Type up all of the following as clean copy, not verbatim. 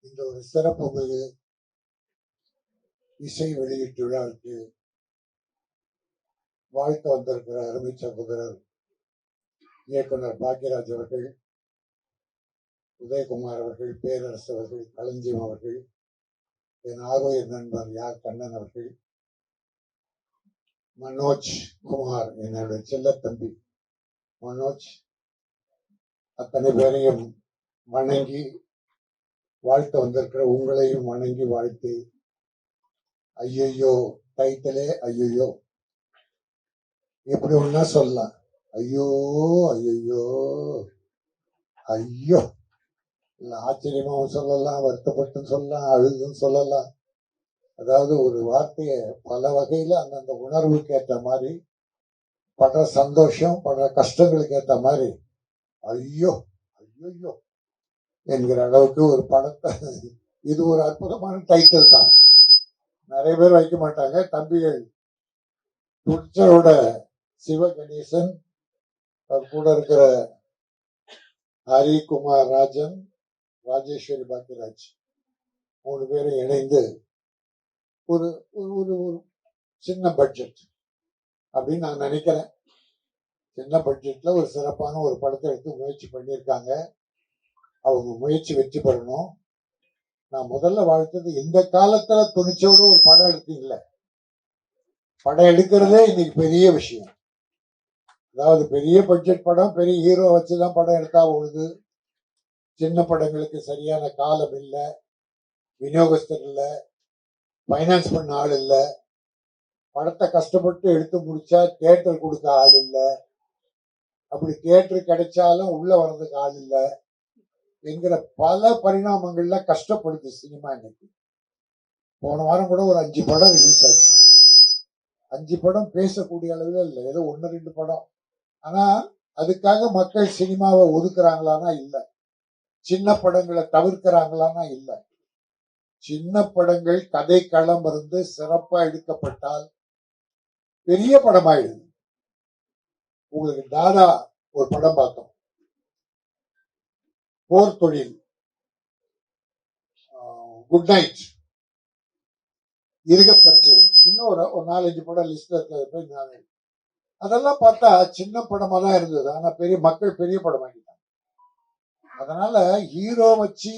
இந்த ஒரு சிறப்பு மிகு இசை வெளியீட்டு விழாவுக்கு வாழ்த்து வந்திருக்கிற அருமை சகோதரர் இயக்குனர் பாக்யராஜ் அவர்கள், உதயகுமார் அவர்கள், பேரரசு அவர்கள், களஞ்சியம் அவர்கள், என் ஆர்வயர் நண்பர் யார் கண்ணன் அவர்கள், மனோஜ் குமார் என்னுடைய செல்ல தம்பி மனோஜ், அத்தனை பேரையும் வணங்கி வாழ்த்து வந்திருக்கிற உங்களையும் வணங்கி வாழ்த்தி, ஐயோ டைட்டிலே ஐயோ இப்படி ஒன்னா சொல்லலாம். ஐயோ ஐயோ ஐயோ இல்ல, ஆச்சரியமாவும் சொல்லலாம், வருத்தப்பட்டும் சொல்லலாம், அழுதும் சொல்லலாம். அதாவது ஒரு வார்த்தையை பல வகையில அந்தந்த உணர்வுக்கு ஏற்ற மாதிரி, படுற சந்தோஷம், படுற கஷ்டங்களுக்கு ஏற்ற மாதிரி ஐயோ ஐயோ என்கிற அளவுக்கு ஒரு படத்தை, இது ஒரு அற்புதமான டைட்டில் தான். நிறைய பேர் வைக்க மாட்டாங்க. தம்பிகள் துட்சரோட சிவகணேசன், அவர் கூட இருக்கிற ஹரிகுமார் ராஜன், ராஜேஸ்வரி பாக்கியராஜ், 3 பேரும் இணைந்து ஒரு ஒரு சின்ன பட்ஜெட் அப்படின்னு நான் நினைக்கிறேன். சின்ன பட்ஜெட்ல ஒரு சிறப்பான ஒரு படத்தை எடுத்து முயற்சி பண்ணியிருக்காங்க. அவங்க முயற்சி வெற்றி பெறணும். நான் முதல்ல வாழ்த்தது, இந்த காலத்துல துணிச்சோடு ஒரு படம் எடுத்தீங்கள, படம் எடுக்கிறதே இன்னைக்கு பெரிய விஷயம். அதாவது பெரிய பட்ஜெட் படம், பெரிய ஹீரோ வச்சுதான் படம் எடுத்தா ஓடுது. சின்ன படங்களுக்கு சரியான காலம் இல்லை, விநியோகஸ்தர் இல்லை, பைனான்ஸ் பண்ண ஆள் இல்லை, படத்தை கஷ்டப்பட்டு எடுத்து முடிச்சா தியேட்டர் கொடுக்க ஆள் இல்லை, அப்படி தியேட்டர் கிடைச்சாலும் உள்ள வர்றதுக்கு ஆள் இல்லை என்கிற பல பரிணாமங்கள்ல கஷ்டப்படுது சினிமா இன்னைக்கு. போன வாரம் கூட ஒரு 5 படம் ரிலீஸ் ஆச்சு. 5 படம் பேசக்கூடிய அளவில் இல்லை, ஏதோ 1-2 படம். ஆனா அதுக்காக மக்கள் சினிமாவை ஒதுக்குறாங்களானா இல்லை, சின்ன படங்களை தவிர்க்கிறாங்களானா இல்லை. சின்ன படங்கள் கதை களம் இருந்து சிறப்பா எடுக்கப்பட்டால் பெரிய படமாயிடுது. உங்களுக்கு தாதா ஒரு படம் பார்த்தோம், போர் தொழில், குட் நைட், இருகப்பற்று, இன்னும் ஒரு 4-5 படம் லிஸ்ட்ல இருக்கிறது. அதெல்லாம் பார்த்தா சின்ன படமா தான் இருந்தது, ஆனா மக்கள் பெரிய படம் ஆகிட்டாங்க. அதனால ஹீரோ வச்சு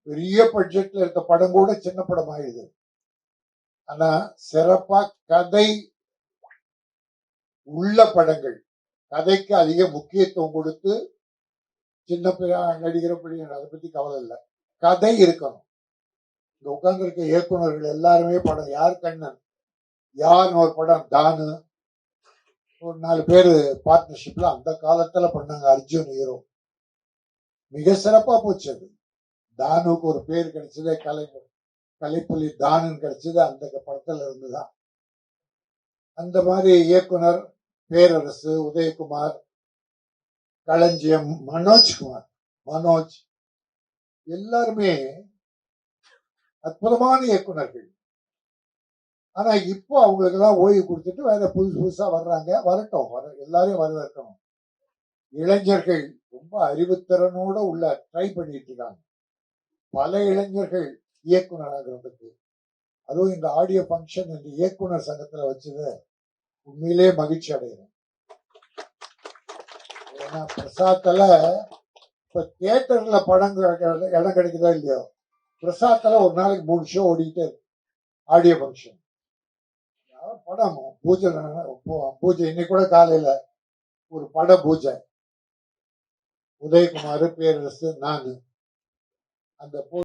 பெரிய பட்ஜெட்ல இருக்க படம் கூட சின்ன படம் ஆயிடுது. ஆனா சிறப்பா கதை உள்ள படங்கள், கதைக்கு அதிக முக்கியத்துவம் கொடுத்து, சின்ன நடிகர பெரிய அதை பத்தி கவலை இல்லை, கதை இருக்கணும். இங்க உட்கார்ந்து இருக்க இயக்குநர்கள் எல்லாருமே படம், யார் கண்ணன், யார் ஒரு படம், தானு, ஒரு 4 பேரு பார்ட்னர்ஷிப்ல அந்த காலத்துல பண்ணாங்க. அர்ஜுன் ஹீரோ, மிக சிறப்பா போச்சு. அது தானுக்கு ஒரு பேர் கிடைச்சதே கலைப்புலி தானுன்னு கிடைச்சது அந்த படத்துல இருந்துதான். அந்த மாதிரி இயக்குனர் பேரரசு, உதயகுமார், களஞ்சியம், மனோஜ் எல்லாருமே அற்புதமான இயக்குனர்கள். ஆனா இப்போ அவங்களுக்கு எல்லாம் ஓய்வு கொடுத்துட்டு வேற புதுசா வர்றாங்க. வரட்டும், எல்லாரையும் வரவேற்கணும். இளைஞர்கள் ரொம்ப அறிவுத்திறனோட உள்ள ட்ரை பண்ணிட்டு இருக்காங்க. பல இளைஞர்கள் இயக்குனர் ஆகிறதுக்கு, அதுவும் இந்த ஆடியோ பங்கன் இந்த இயக்குனர் சங்கத்துல வச்சது உண்மையிலே மகிழ்ச்சி அடைகிறேன். ஏன்னா பிரசாத்துல இப்ப தியேட்டர்ல படம் இடம் கிடைக்குதோ இல்லையோ, பிரசாத்துல ஒரு நாளைக்கு 3 ஷோ ஓடிக்கிட்டே இருக்கு. ஆடியோ பங்கன் படம் பூஜை இன்னைக்கு கூட காலையில ஒரு பட பூஜை, உதயகுமார், பேரரசு, நானு, அந்த